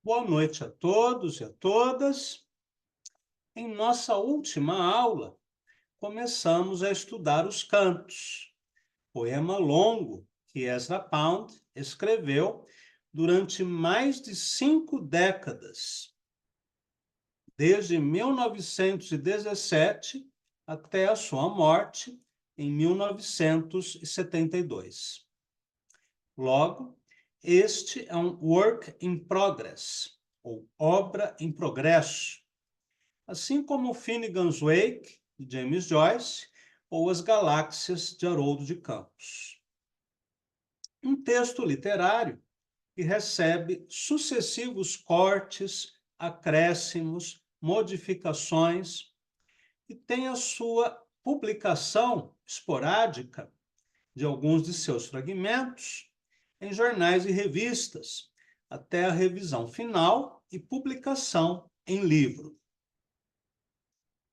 Boa noite a todos e a todas. Em nossa última aula, começamos a estudar os cantos, poema longo que Ezra Pound escreveu durante mais de 5 décadas, desde 1917 até a sua morte em 1972. Logo, este é um work in progress, ou obra em progresso, assim como Finnegan's Wake, de James Joyce, ou As Galáxias, de Haroldo de Campos. Um texto literário que recebe sucessivos cortes, acréscimos, modificações, e tem a sua publicação esporádica de alguns de seus fragmentos em jornais e revistas, até a revisão final e publicação em livro.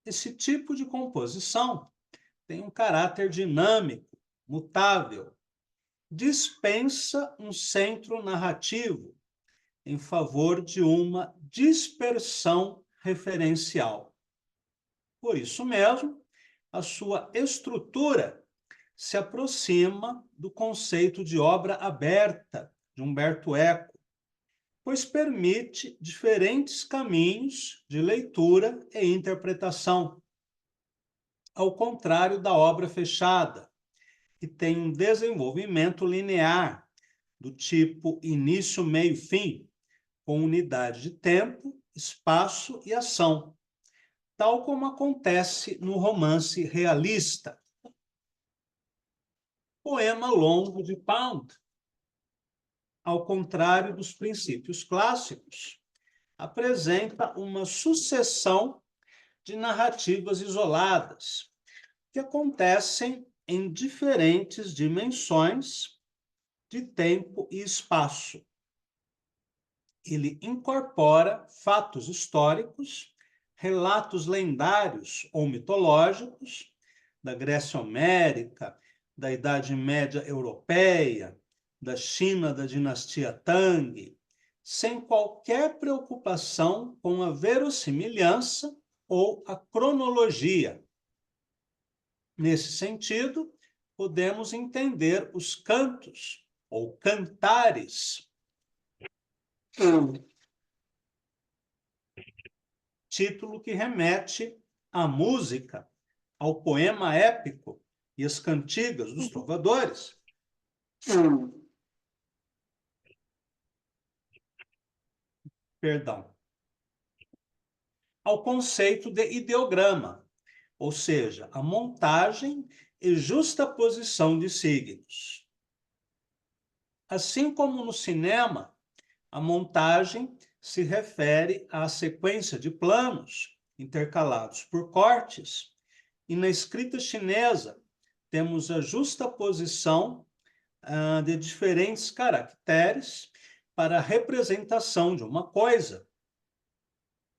Esse tipo de composição tem um caráter dinâmico, mutável, dispensa um centro narrativo em favor de uma dispersão referencial. Por isso mesmo, a sua estrutura se aproxima do conceito de obra aberta de Umberto Eco, pois permite diferentes caminhos de leitura e interpretação, ao contrário da obra fechada, que tem um desenvolvimento linear, do tipo início, meio, fim, com unidade de tempo, espaço e ação, tal como acontece no romance realista. Poema longo de Pound, ao contrário dos princípios clássicos, apresenta uma sucessão de narrativas isoladas, que acontecem em diferentes dimensões de tempo e espaço. Ele incorpora fatos históricos, relatos lendários ou mitológicos da Grécia Homérica, da Idade Média Europeia, da China da dinastia Tang, sem qualquer preocupação com a verossimilhança ou a cronologia. Nesse sentido, podemos entender os cantos ou cantares, título que remete à música, ao poema épico e às cantigas dos trovadores. Perdão. Ao conceito de ideograma, ou seja, a montagem e justaposição de signos. Assim como no cinema, a montagem se refere à sequência de planos intercalados por cortes, e na escrita chinesa temos a justaposição de diferentes caracteres para a representação de uma coisa.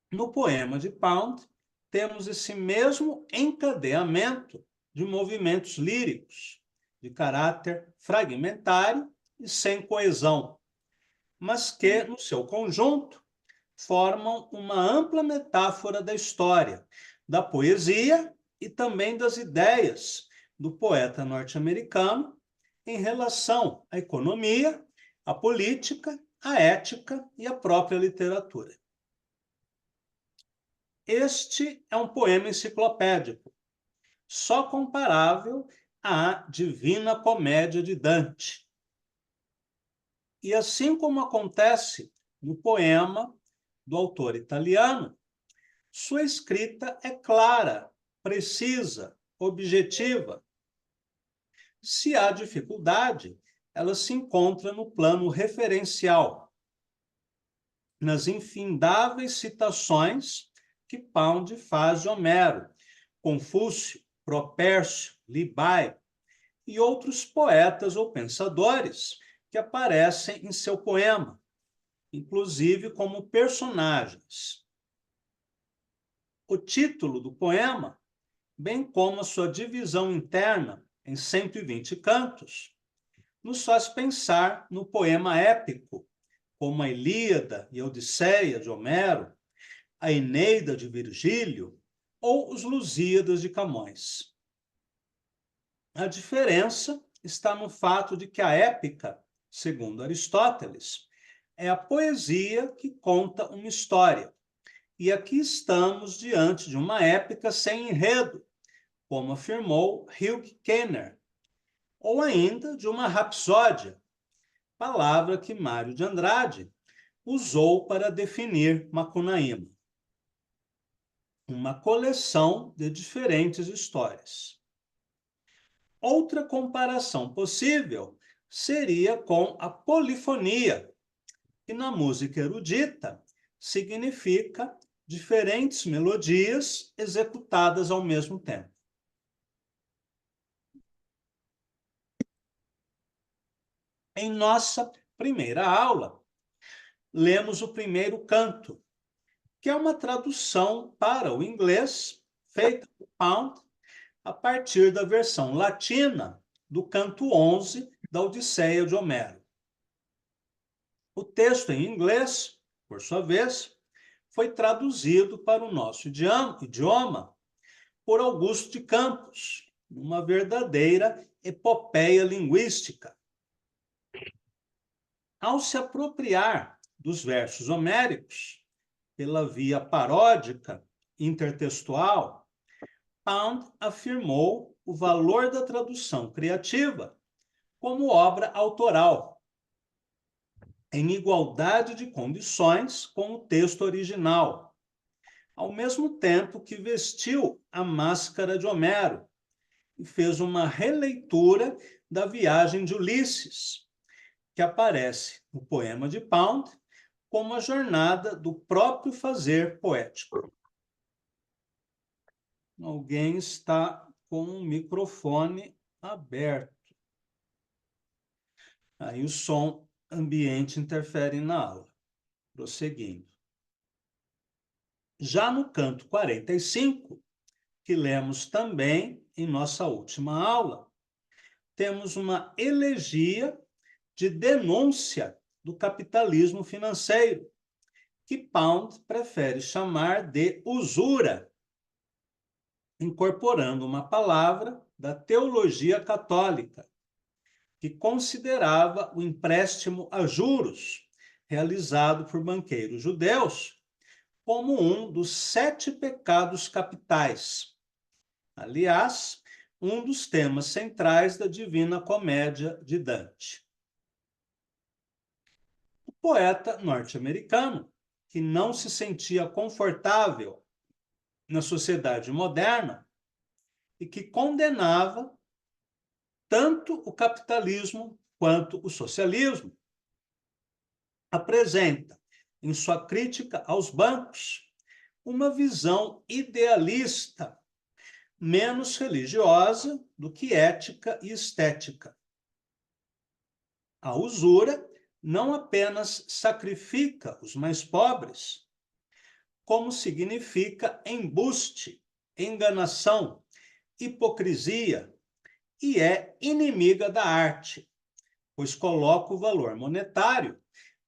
No poema de Pound, temos esse mesmo encadeamento de movimentos líricos, de caráter fragmentário e sem coesão, mas que, no seu conjunto, formam uma ampla metáfora da história, da poesia e também das ideias do poeta norte-americano em relação à economia, à política, à ética e à própria literatura. Este é um poema enciclopédico, só comparável à Divina Comédia de Dante. E assim como acontece no poema do autor italiano, sua escrita é clara, precisa, objetiva. Se há dificuldade, ela se encontra no plano referencial, nas infindáveis citações que Pound faz de Homero, Confúcio, Propércio, Libai e outros poetas ou pensadores que aparecem em seu poema, inclusive como personagens. O título do poema, bem como a sua divisão interna em 120 cantos, nos faz pensar no poema épico como a Ilíada e a Odisseia de Homero, a Eneida de Virgílio ou os Lusíadas de Camões. A diferença está no fato de que a épica, segundo Aristóteles, é a poesia que conta uma história. E aqui estamos diante de uma épica sem enredo, como afirmou Hugh Kenner, ou ainda de uma rapsódia, palavra que Mário de Andrade usou para definir Macunaíma. Uma coleção de diferentes histórias. Outra comparação possível seria com a polifonia, que na música erudita significa diferentes melodias executadas ao mesmo tempo. Em nossa primeira aula, lemos o primeiro canto, que é uma tradução para o inglês feita por Pound a partir da versão latina do canto 11 da Odisseia de Homero. O texto em inglês, por sua vez, foi traduzido para o nosso idioma por Augusto de Campos, uma verdadeira epopeia linguística. Ao se apropriar dos versos homéricos, pela via paródica, intertextual, Pound afirmou o valor da tradução criativa como obra autoral, em igualdade de condições com o texto original, ao mesmo tempo que vestiu a máscara de Homero e fez uma releitura da viagem de Ulisses, que aparece no poema de Pound como a jornada do próprio fazer poético. Alguém está com o microfone aberto. Aí o som ambiente interfere na aula. Prosseguindo. Já no canto 45, que lemos também em nossa última aula, temos uma elegia de denúncia do capitalismo financeiro, que Pound prefere chamar de usura, incorporando uma palavra da teologia católica, que considerava o empréstimo a juros realizado por banqueiros judeus como um dos 7 pecados capitais. Aliás, um dos temas centrais da Divina Comédia de Dante. O poeta norte-americano, que não se sentia confortável na sociedade moderna e que condenava tanto o capitalismo quanto o socialismo, apresenta, em sua crítica aos bancos, uma visão idealista, menos religiosa do que ética e estética. A usura não apenas sacrifica os mais pobres, como significa embuste, enganação, hipocrisia, e é inimiga da arte, pois coloca o valor monetário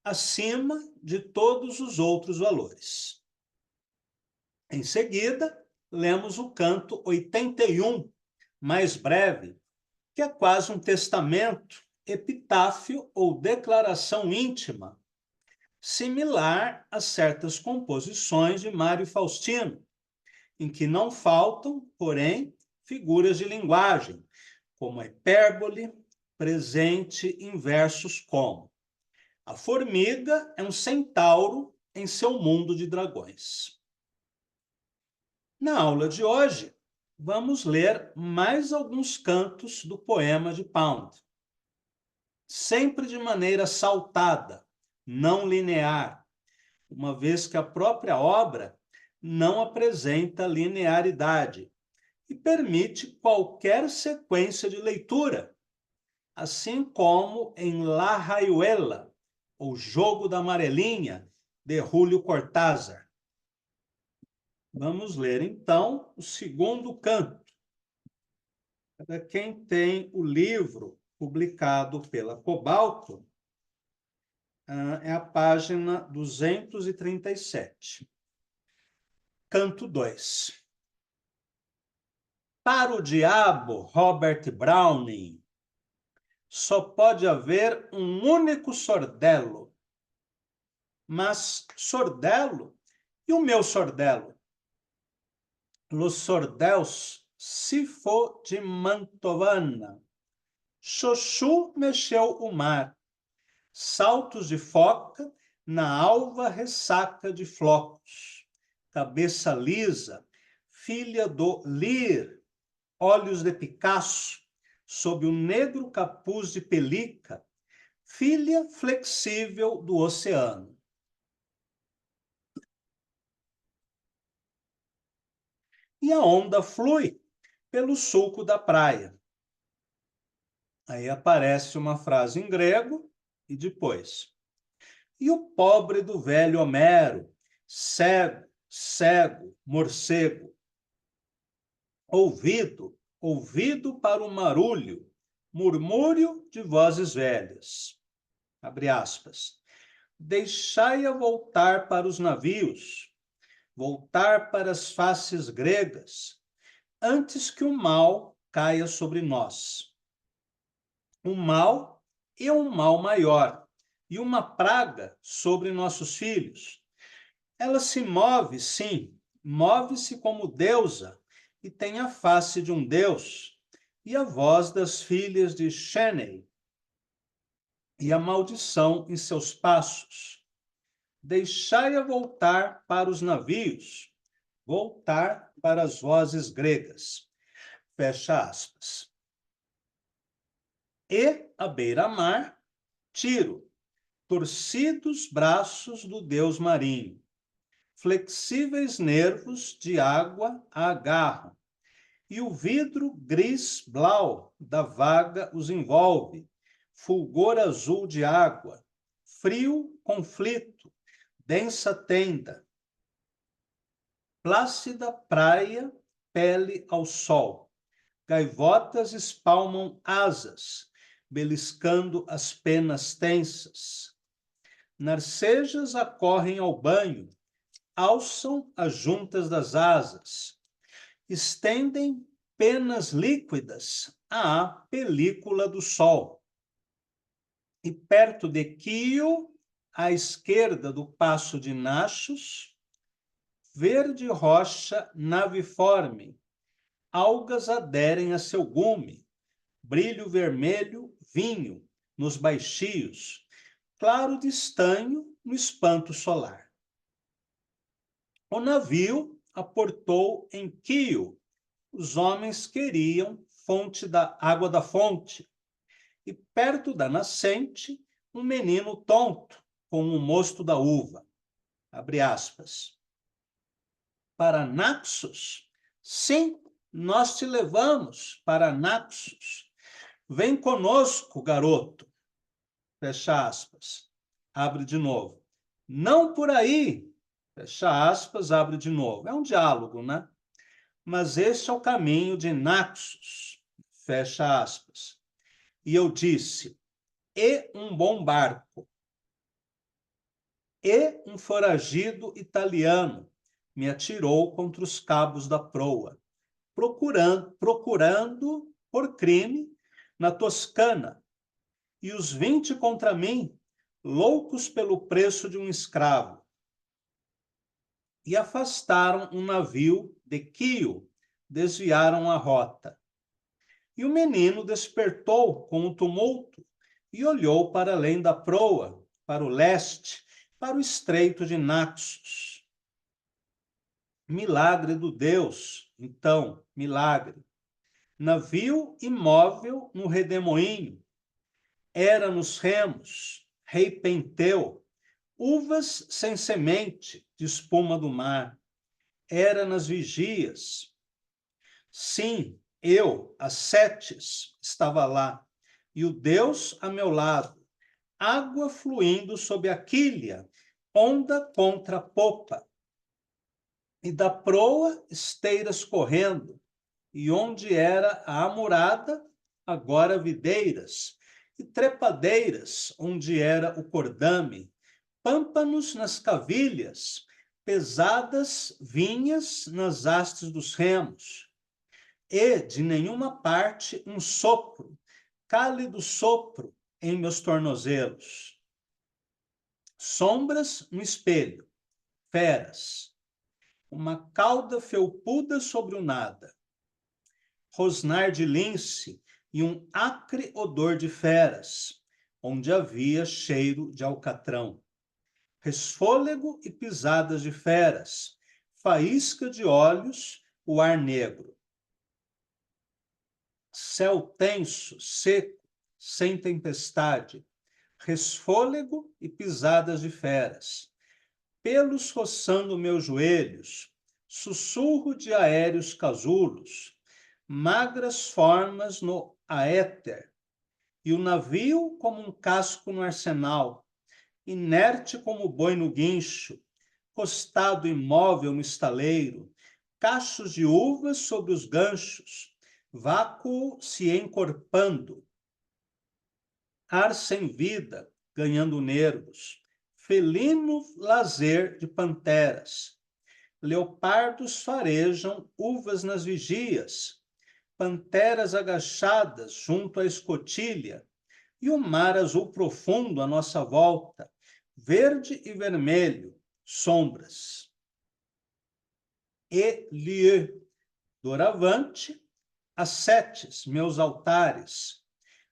acima de todos os outros valores. Em seguida, lemos o canto 81, mais breve, que é quase um testamento, epitáfio ou declaração íntima, similar a certas composições de Mário Faustino, em que não faltam, porém, figuras de linguagem, como a hipérbole, presente em versos como: a formiga é um centauro em seu mundo de dragões. Na aula de hoje, vamos ler mais alguns cantos do poema de Pound, sempre de maneira saltada, não linear, uma vez que a própria obra não apresenta linearidade e permite qualquer sequência de leitura, assim como em La Rayuela, ou Jogo da Amarelinha, de Julio Cortázar. Vamos ler, então, o segundo canto. Para quem tem o livro publicado pela Cobalto, É a página 237. Canto 2. Para o diabo, Robert Browning, só pode haver um único sordelo. Mas sordelo? E o meu sordelo? Los sordeus Sifo de Mantovana. Xoxu mexeu o mar. Saltos de foca na alva ressaca de flocos. Cabeça lisa, filha do Lir, olhos de Picasso, sob o negro capuz de pelica, filha flexível do oceano. E a onda flui pelo sulco da praia. Aí aparece uma frase em grego e depois. E o pobre do velho Homero, cego, cego, morcego, ouvido para o marulho, murmúrio de vozes velhas. Abre aspas. Deixai-a voltar para os navios, voltar para as faces gregas, antes que o mal caia sobre nós. Um mal e um mal maior, e uma praga sobre nossos filhos. Ela se move, sim, move-se como deusa, e tem a face de um deus, e a voz das filhas de Shênei, e a maldição em seus passos. Deixai-a voltar para os navios, voltar para as vozes gregas. Fecha aspas. E, à beira-mar, Tiro, torcidos braços do deus marinho, flexíveis nervos de água a agarram, e o vidro gris-blau da vaga os envolve, fulgor azul de água, frio conflito, densa tenda, plácida praia, pele ao sol, gaivotas espalmam asas, beliscando as penas tensas, narcejas acorrem ao banho, alçam as juntas das asas, estendem penas líquidas à película do sol. E perto de Quio, à esquerda do passo de Nachos, verde rocha naviforme, algas aderem a seu gume, brilho vermelho, vinho, nos baixios, claro de estanho no espanto solar. O navio aportou em Quio. Os homens queriam fonte da água da fonte. E perto da nascente, um menino tonto, com o mosto da uva. Abre aspas. Para Naxos? Sim, nós te levamos para Naxos. Vem conosco, garoto. Fecha aspas. Abre de novo. Não por aí. Fecha aspas, abre de novo. É um diálogo, né? Mas este é o caminho de Naxos. Fecha aspas. E eu disse, e um bom barco. E um foragido italiano me atirou contra os cabos da proa, procurando por crime na Toscana, e os 20 contra mim, loucos pelo preço de um escravo. E afastaram um navio de Quio, desviaram a rota. E o menino despertou com um tumulto e olhou para além da proa, para o leste, para o estreito de Naxos. Milagre do Deus, então, milagre. Navio imóvel no redemoinho, era nos remos, rei Penteu, uvas sem semente de espuma do mar, era nas vigias. Sim, eu, às setes, estava lá, e o Deus a meu lado, água fluindo sob a quilha, onda contra a popa, e da proa esteiras correndo, e onde era a amurada, agora videiras, e trepadeiras onde era o cordame, pâmpanos nas cavilhas, pesadas vinhas nas hastes dos remos, e de nenhuma parte um sopro, cálido sopro em meus tornozelos. Sombras no espelho, feras, uma cauda felpuda sobre o nada, rosnar de lince e um acre odor de feras, onde havia cheiro de alcatrão, resfôlego e pisadas de feras, faísca de olhos, o ar negro. Céu tenso, seco, sem tempestade, resfôlego e pisadas de feras, pelos roçando meus joelhos, sussurro de aéreos casulos, magras formas no aéter, e o navio como um casco no arsenal, inerte como boi no guincho, costado imóvel no estaleiro, cachos de uvas sobre os ganchos, vácuo se encorpando, ar sem vida, ganhando nervos, felino lazer de panteras, leopardos farejam uvas nas vigias, panteras agachadas junto à escotilha, e o mar azul profundo à nossa volta, verde e vermelho, sombras. E lieu, doravante, ascetes, meus altares,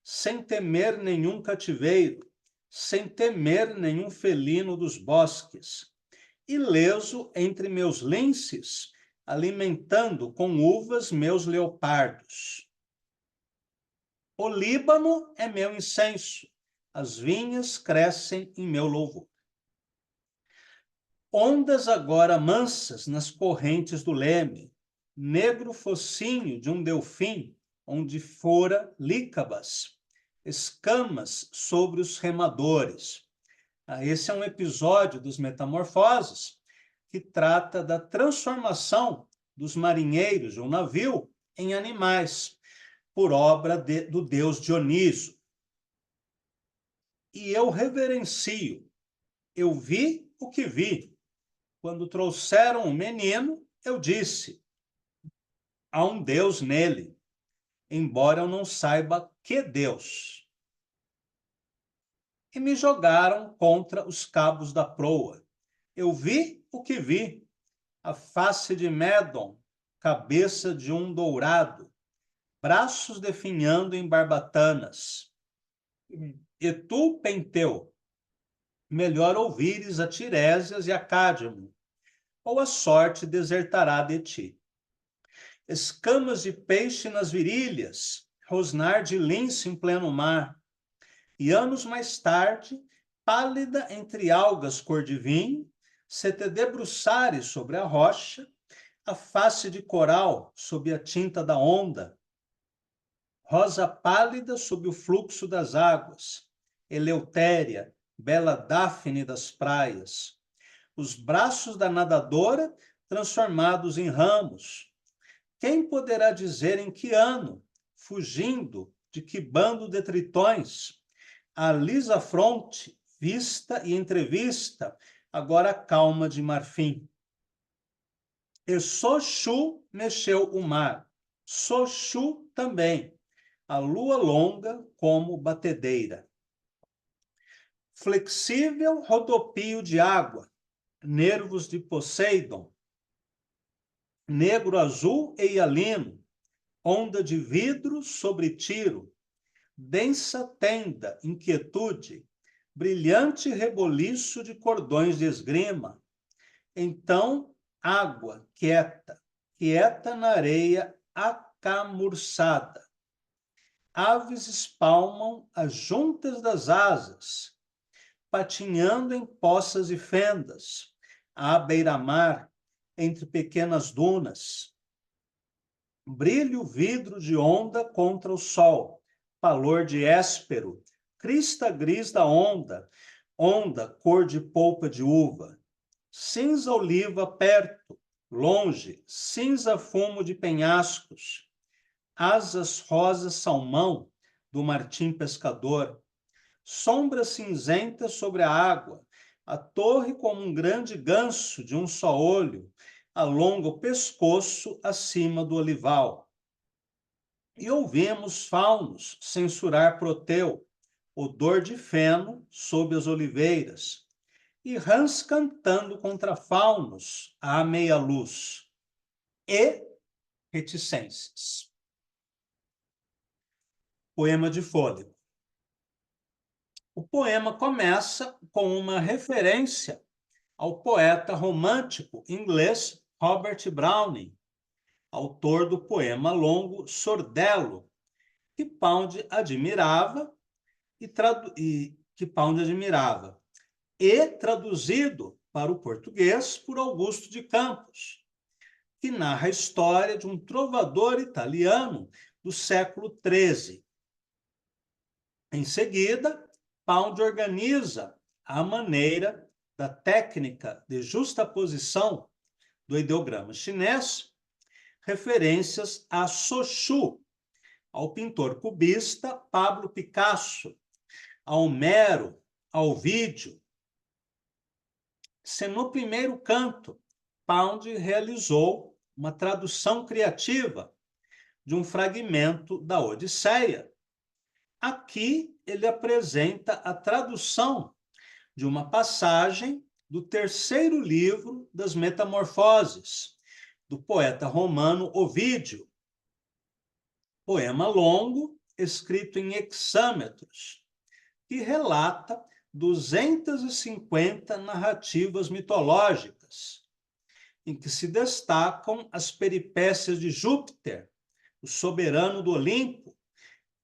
sem temer nenhum cativeiro, sem temer nenhum felino dos bosques, ileso entre meus linces, alimentando com uvas meus leopardos. O Líbano é meu incenso, as vinhas crescem em meu louvor. Ondas agora mansas nas correntes do leme, negro focinho de um delfim, onde fora Lícabas, escamas sobre os remadores. Esse é um episódio dos Metamorfoses que trata da transformação dos marinheiros de um navio em animais, por obra do deus Dioniso. E eu reverencio, eu vi o que vi. Quando trouxeram um menino, eu disse, há um Deus nele, embora eu não saiba que Deus. E me jogaram contra os cabos da proa. Eu vi o que vi, a face de Médon, cabeça de um dourado, braços definhando em barbatanas. E tu, Penteu, melhor ouvires a Tirésias e a Cádmo, ou a sorte desertará de ti. Escamas de peixe nas virilhas, rosnar de lince em pleno mar, e anos mais tarde, pálida entre algas cor de vinho, se te debruçares sobre a rocha, a face de coral sob a tinta da onda, rosa pálida sob o fluxo das águas, Eleutéria, bela Dáfne das praias, os braços da nadadora transformados em ramos. Quem poderá dizer em que ano, fugindo de que bando de tritões, a lisa fronte, vista e entrevista, agora calma de marfim. E Sochu mexeu o mar, Sochu também, a lua longa como batedeira. Flexível rodopio de água, nervos de Poseidon, negro azul e hialino, onda de vidro sobre tiro, densa tenda, inquietude, brilhante reboliço de cordões de esgrima. Então, água quieta, quieta na areia acamurçada. Aves espalmam as juntas das asas, patinhando em poças e fendas, à beira-mar, entre pequenas dunas. Brilho vidro de onda contra o sol, palor de éspero, crista gris da onda, onda cor de polpa de uva. Cinza oliva perto, longe, cinza fumo de penhascos. Asas rosa salmão, do Martim Pescador, sombra cinzenta sobre a água, a torre como um grande ganso de um só olho, alonga o pescoço acima do olival. E ouvimos faunos censurar Proteu, odor de feno sob as oliveiras, e rãs cantando contra faunos à meia luz, e reticências. Poema de fôlego. O poema começa com uma referência ao poeta romântico inglês Robert Browning, autor do poema longo Sordello, que Pound admirava e traduzido para o português por Augusto de Campos, que narra a história de um trovador italiano do século XIII. Em seguida, Pound organiza à maneira da técnica de justaposição do ideograma chinês referências a Sochu, ao pintor cubista Pablo Picasso, a Homero, ao Ovídio. Se no primeiro canto, Pound realizou uma tradução criativa de um fragmento da Odisseia, aqui ele apresenta a tradução de uma passagem do terceiro livro das Metamorfoses, do poeta romano Ovídio, poema longo, escrito em hexâmetros, que relata 250 narrativas mitológicas, em que se destacam as peripécias de Júpiter, o soberano do Olimpo,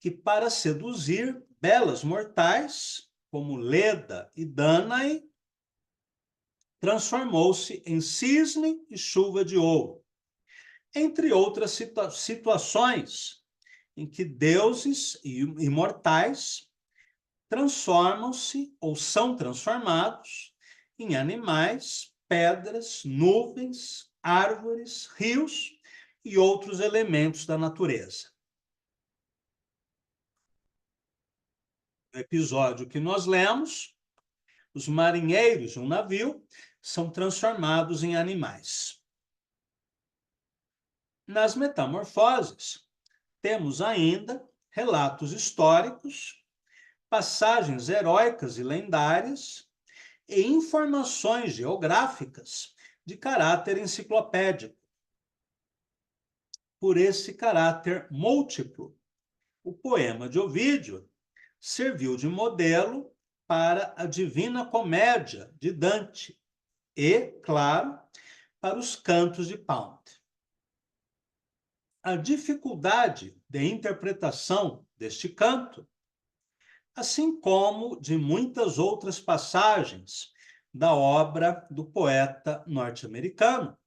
que para seduzir belas mortais, como Leda e Danae, transformou-se em cisne e chuva de ouro, entre outras situações em que deuses e mortais transformam-se ou são transformados em animais, pedras, nuvens, árvores, rios e outros elementos da natureza. No episódio que nós lemos, os marinheiros de um navio são transformados em animais. Nas Metamorfoses, temos ainda relatos históricos, passagens heróicas e lendárias e informações geográficas de caráter enciclopédico. Por esse caráter múltiplo, o poema de Ovídio serviu de modelo para a Divina Comédia de Dante e, claro, para os cantos de Pound. A dificuldade de interpretação deste canto, assim como de muitas outras passagens da obra do poeta norte-americano,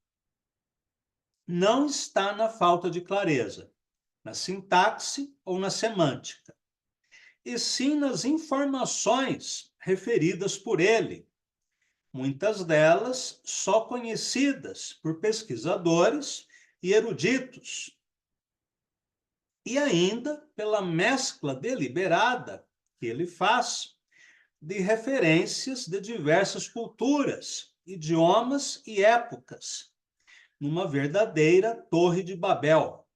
não está na falta de clareza, na sintaxe ou na semântica, e sim nas informações referidas por ele, muitas delas só conhecidas por pesquisadores e eruditos, e ainda pela mescla deliberada que ele faz de referências de diversas culturas, idiomas e épocas, numa verdadeira Torre de Babel.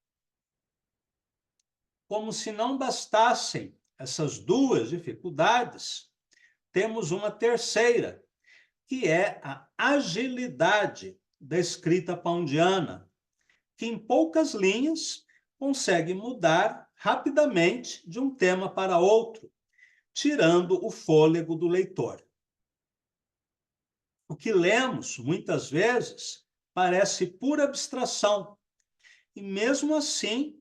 Como se não bastassem essas duas dificuldades, temos uma terceira, que é a agilidade da escrita poundiana, que em poucas linhas consegue mudar rapidamente de um tema para outro, tirando o fôlego do leitor. O que lemos, muitas vezes, parece pura abstração, e mesmo assim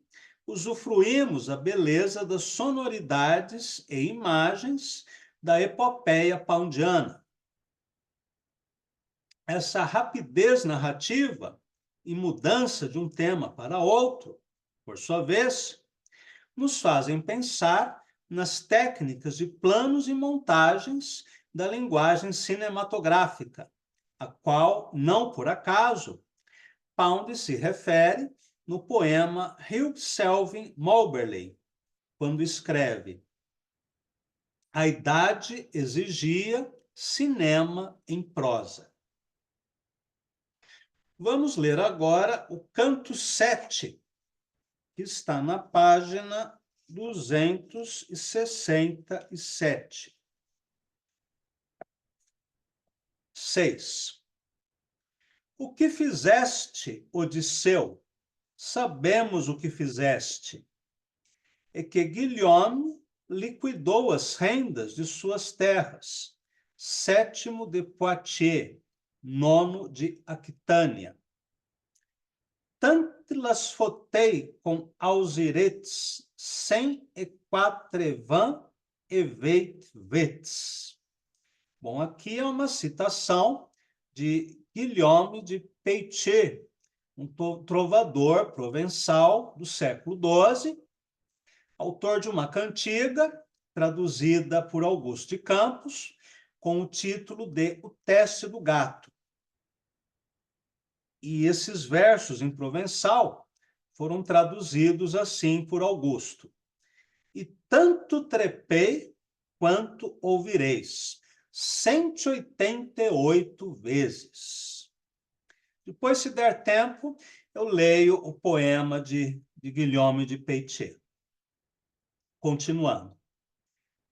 usufruímos da beleza das sonoridades e imagens da epopeia poundiana. Essa rapidez narrativa e mudança de um tema para outro, por sua vez, nos fazem pensar nas técnicas de planos e montagens da linguagem cinematográfica, a qual, não por acaso, Pound se refere no poema Hugh Selwyn Moberly, quando escreve: a idade exigia cinema em prosa. Vamos ler agora o canto 7, que está na página 267. 6. O que fizeste, Odisseu? Sabemos o que fizeste. É que Guilhome liquidou as rendas de suas terras, 7º de Poitiers, 9º de Aquitânia. Tant las fotei com ausiretes, 104 e 20 Bom, aqui é uma citação de Guilhome de Poitiers, um trovador provençal do século XII, autor de uma cantiga traduzida por Augusto de Campos, com o título de O Teste do Gato. E esses versos em provençal foram traduzidos assim por Augusto. E tanto trepei quanto ouvireis, 188 vezes. Depois, se der tempo, eu leio o poema de Guilhome de Poitiers. Continuando.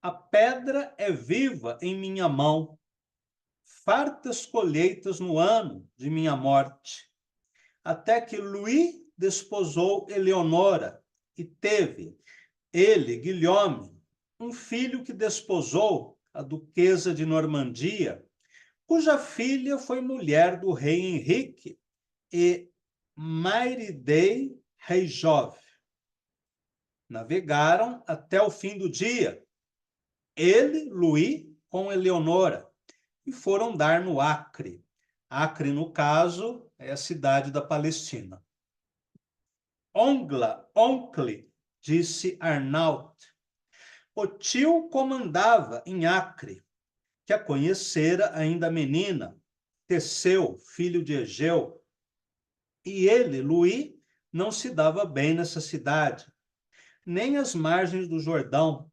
A pedra é viva em minha mão, fartas colheitas no ano de minha morte, até que Louis desposou Eleonora e teve, ele, Guilhome, um filho que desposou a duquesa de Normandia, cuja filha foi mulher do rei Henrique e Mairidei, rei Jove. Navegaram até o fim do dia, ele, Louis, com Eleonora, e foram dar no Acre. Acre, no caso, é a cidade da Palestina. Oncle, disse Arnaut. O tio comandava em Acre, que a conhecera ainda menina, Teseu, filho de Egeu. E ele, Louis, não se dava bem nessa cidade, nem às margens do Jordão,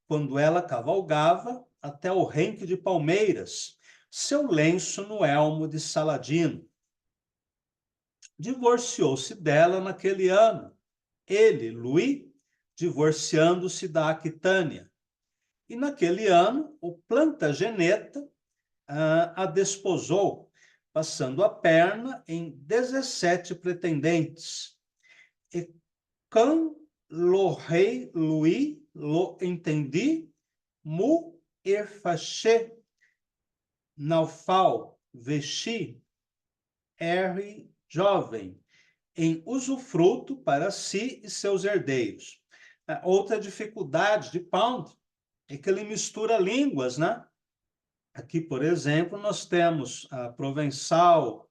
quando ela cavalgava até o renque de Palmeiras, seu lenço no elmo de Saladino. Divorciou-se dela naquele ano, ele, Louis, divorciando-se da Aquitânia. E naquele ano, o Plantageneta a desposou, passando a perna em 17 pretendentes. E quand le rei Louis lo entendit, mu et fâché, naufal vestit, R jovem, em usufruto para si e seus herdeiros. Outra dificuldade de Pound é que ele mistura línguas, né? Aqui, por exemplo, nós temos provençal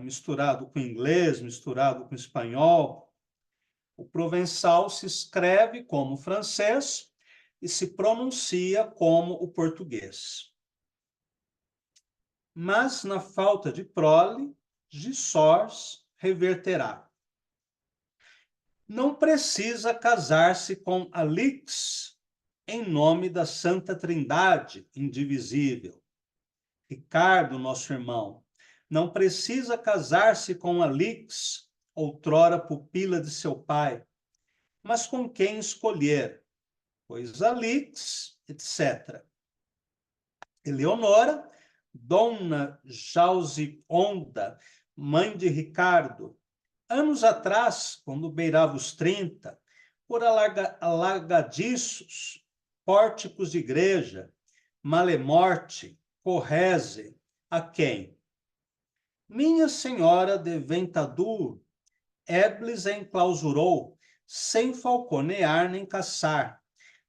misturado com inglês, misturado com espanhol. O provençal se escreve como francês e se pronuncia como o português. Mas, na falta de prole, Gisors reverterá. Não precisa casar-se com Alix em nome da Santa Trindade indivisível. Ricardo, nosso irmão, não precisa casar-se com Alix, outrora pupila de seu pai, mas com quem escolher, pois Alix, etc. Eleonora, Dona Jausionda, mãe de Ricardo, anos atrás, quando beirava os 30, por alagadiços, pórticos de igreja, Malemorte, Correze, a quem? Minha senhora de Ventadour, Eblis a enclausurou, sem falconear nem caçar,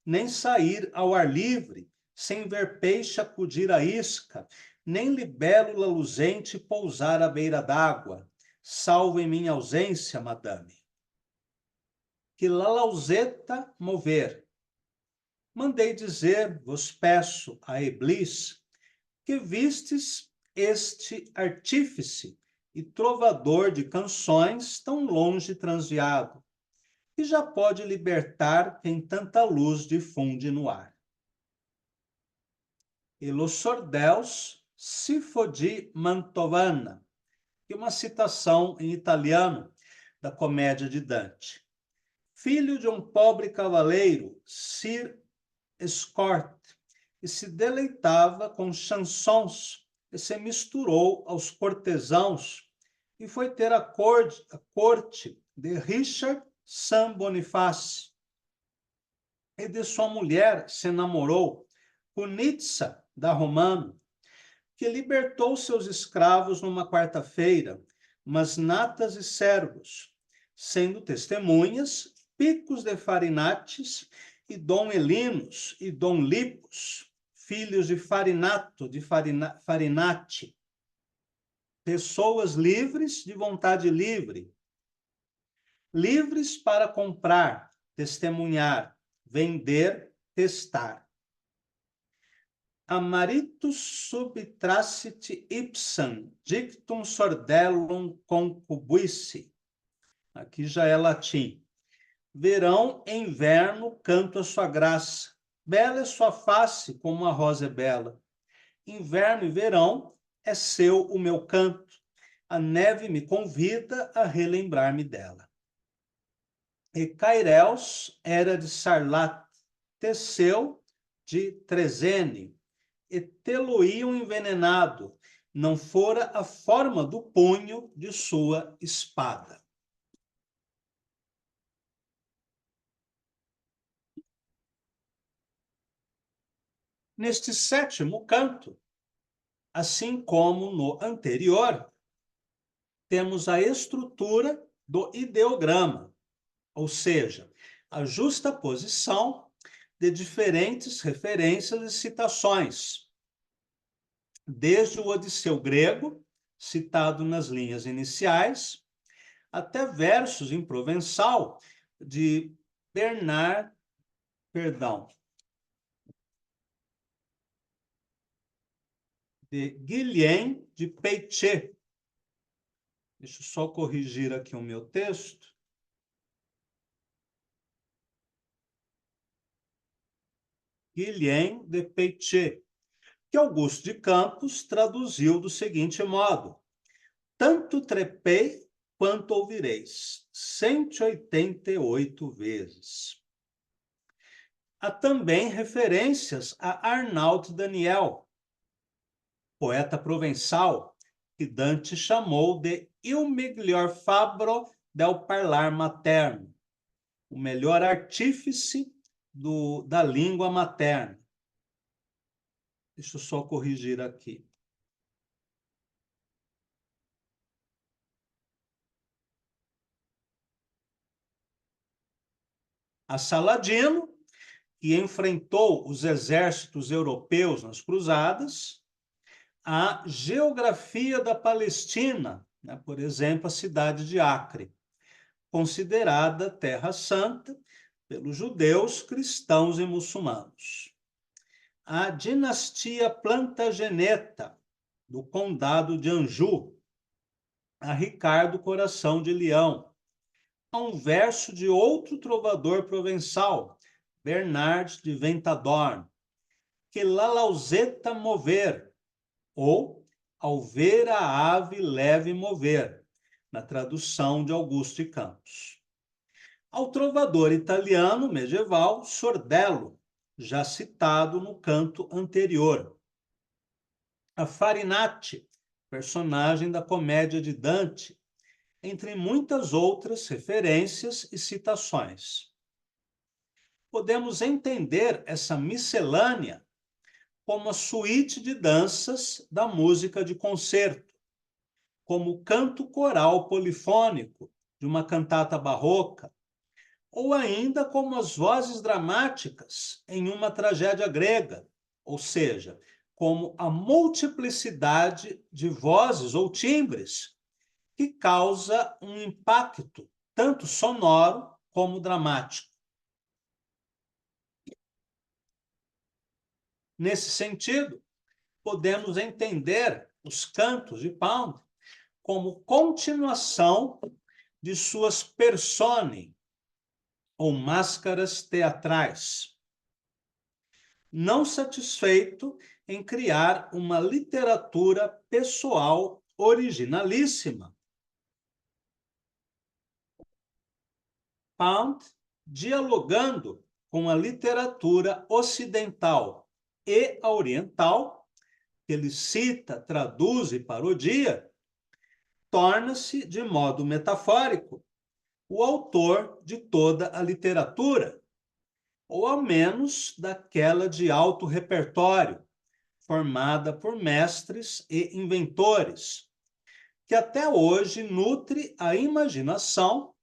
nem sair ao ar livre, sem ver peixe acudir à isca, nem libélula luzente pousar à beira d'água. Salvo em minha ausência, madame. Que la lauseta mover. Mandei dizer, vos peço, a Eblis, que vistes este artífice e trovador de canções tão longe transviado. que já pode libertar quem tanta luz difunde no ar. E lo sordeus si fodi Mantovana, e uma citação em italiano da comédia de Dante. Filho de um pobre cavaleiro, Sir Escort, e se deleitava com chansons, e se misturou aos cortesãos, e foi ter a corte de Richard Saint Boniface, e de sua mulher se namorou, Cunitza da Romano, que libertou seus escravos numa quarta-feira, mas natas e servos, sendo testemunhas Picos de Farinates e Dom Elinos e Dom Lipos, filhos de Farinato, de Farinate, pessoas livres de vontade livre, livres para comprar, testemunhar, vender, testar. Amaritus subtracit ipsam, dictum sordellum concubuisse. Aqui já é latim. Verão e inverno canto a sua graça. Bela é sua face, como a rosa é bela. Inverno e verão é seu o meu canto. A neve me convida a relembrar-me dela. E Caireus era de Sarlat, Teseu de Trezene, e tê-lo-iam envenenado, não fora a forma do punho de sua espada. Neste sétimo canto, assim como no anterior, temos a estrutura do ideograma, ou seja, a justaposição de diferentes referências e citações, desde o Odisseu grego, citado nas linhas iniciais, até versos em provençal de de Guilhem de Peixe. Deixa eu só corrigir aqui o meu texto. Guilhem de Peixe, que Augusto de Campos traduziu do seguinte modo: tanto trepei quanto ouvireis, 188 vezes. Há também referências a Arnaud Daniel, poeta provençal, que Dante chamou de il miglior fabbro del parlar materno, o melhor artífice da língua materna. Deixa eu só corrigir aqui. A Saladino, que enfrentou os exércitos europeus nas cruzadas, a geografia da Palestina, né, por exemplo, a cidade de Acre, considerada Terra Santa pelos judeus, cristãos e muçulmanos. A dinastia Plantageneta, do condado de Anjou, a Ricardo Coração de Leão, a um verso de outro trovador provençal, Bernard de Ventadorn, que la lauseta mover, ou ao ver a ave leve mover, na tradução de Augusto de Campos. Ao trovador italiano medieval Sordello, já citado no canto anterior. A Farinate, personagem da comédia de Dante, entre muitas outras referências e citações. Podemos entender essa miscelânea como a suíte de danças da música de concerto, como o canto coral polifônico de uma cantata barroca, ou ainda como as vozes dramáticas em uma tragédia grega, ou seja, como a multiplicidade de vozes ou timbres que causa um impacto tanto sonoro como dramático. Nesse sentido, podemos entender os cantos de Pound como continuação de suas personae, ou máscaras teatrais. Não satisfeito em criar uma literatura pessoal originalíssima, Pound, dialogando com a literatura ocidental e a oriental, que ele cita, traduz e parodia, torna-se, de modo metafórico, o autor de toda a literatura, ou ao menos daquela de alto repertório, formada por mestres e inventores, que até hoje nutre a imaginação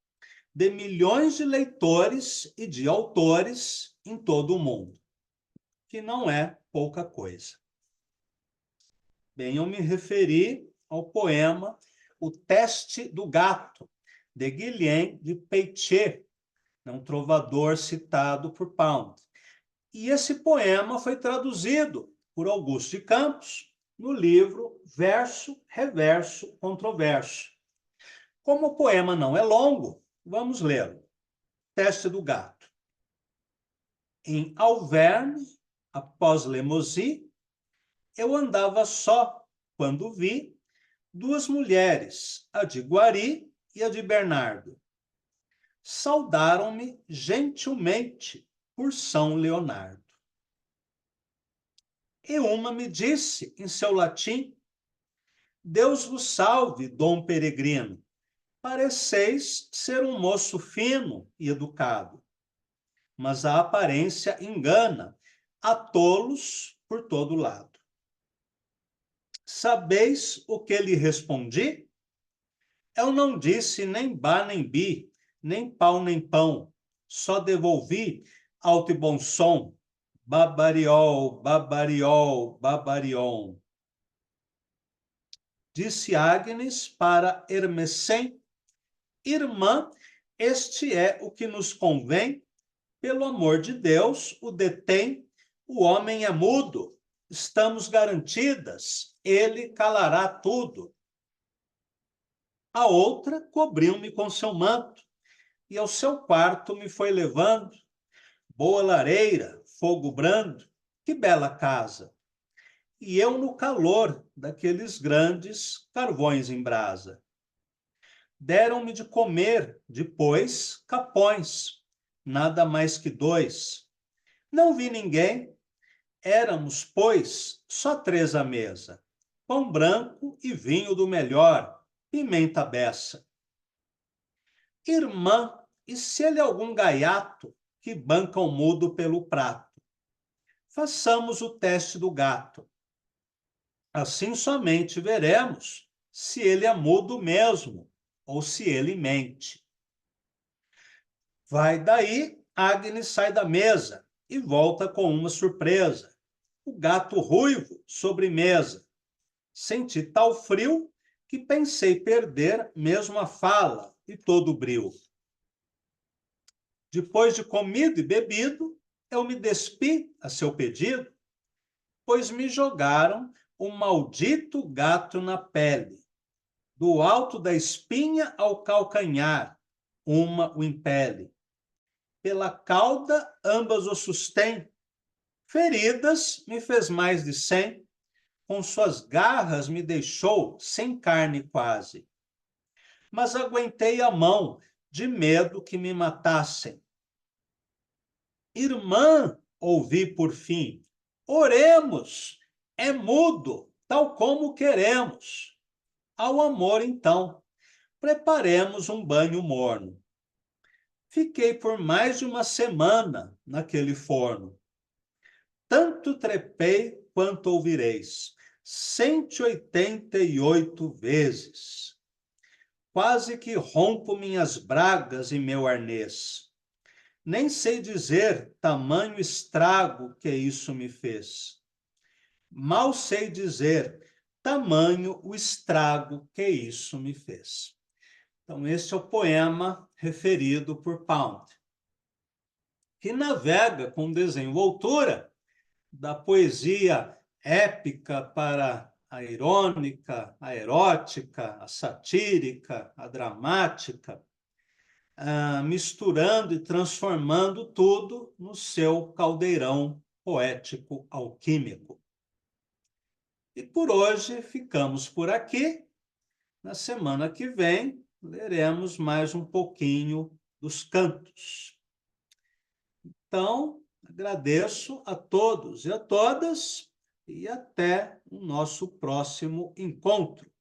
de milhões de leitores e de autores em todo o mundo, que não é pouca coisa. Bem, eu me referi ao poema O Teste do Gato, de Guilhem de Poitiers, um trovador citado por Pound. E esse poema foi traduzido por Augusto de Campos no livro Verso, Reverso, Controverso. Como o poema não é longo, vamos lê-lo. Teste do Gato. Em Auvergne, após Lemosy, eu andava só quando vi duas mulheres, a de Guari e a de Bernardo. Saudaram-me gentilmente por São Leonardo. E uma me disse, em seu latim, Deus vos salve, Dom Peregrino, pareceis ser um moço fino e educado, mas a aparência engana a tolos por todo lado. Sabeis o que lhe respondi? Eu não disse nem bá nem bi, nem pau nem pão, só devolvi alto e bom som, babariol, babariol, babarion. Disse Agnes para Hermecém, irmã, este é o que nos convém, pelo amor de Deus, o detém, o homem é mudo, estamos garantidas, ele calará tudo. A outra cobriu-me com seu manto, e ao seu quarto me foi levando, boa lareira, fogo brando, que bela casa. E eu no calor daqueles grandes carvões em brasa. Deram-me de comer, depois, capões, nada mais que dois. Não vi ninguém, éramos, pois, só três à mesa. Pão branco e vinho do melhor, pimenta beça. Irmã, e se ele é algum gaiato que banca o mudo pelo prato? Façamos o teste do gato. Assim somente veremos se ele é mudo mesmo ou se ele mente. Vai daí, Agnes sai da mesa e volta com uma surpresa. O gato ruivo sobremesa. Senti tal frio que pensei perder mesmo a fala e todo o brio. Depois de comido e bebido, eu me despi a seu pedido, pois me jogaram um maldito gato na pele, do alto da espinha ao calcanhar, uma o impele. Pela cauda ambas o sustém, feridas me fez mais de 100, com suas garras me deixou sem carne quase. Mas aguentei a mão, de medo que me matassem. Irmã, ouvi por fim, oremos, é mudo, tal como queremos. Ao amor, então, preparemos um banho morno. Fiquei por mais de uma semana naquele forno. Tanto trepei quanto ouvireis, 188 vezes. Quase que rompo minhas bragas e meu arnês. Nem sei dizer tamanho estrago que isso me fez. Mal sei dizer tamanho o estrago que isso me fez. Então, esse é o poema referido por Pound, que navega com desenvoltura da poesia épica para a irônica, a erótica, a satírica, a dramática, misturando e transformando tudo no seu caldeirão poético alquímico. E por hoje ficamos por aqui. Na semana que vem, leremos mais um pouquinho dos cantos. Então, agradeço a todos e a todas e até o nosso próximo encontro.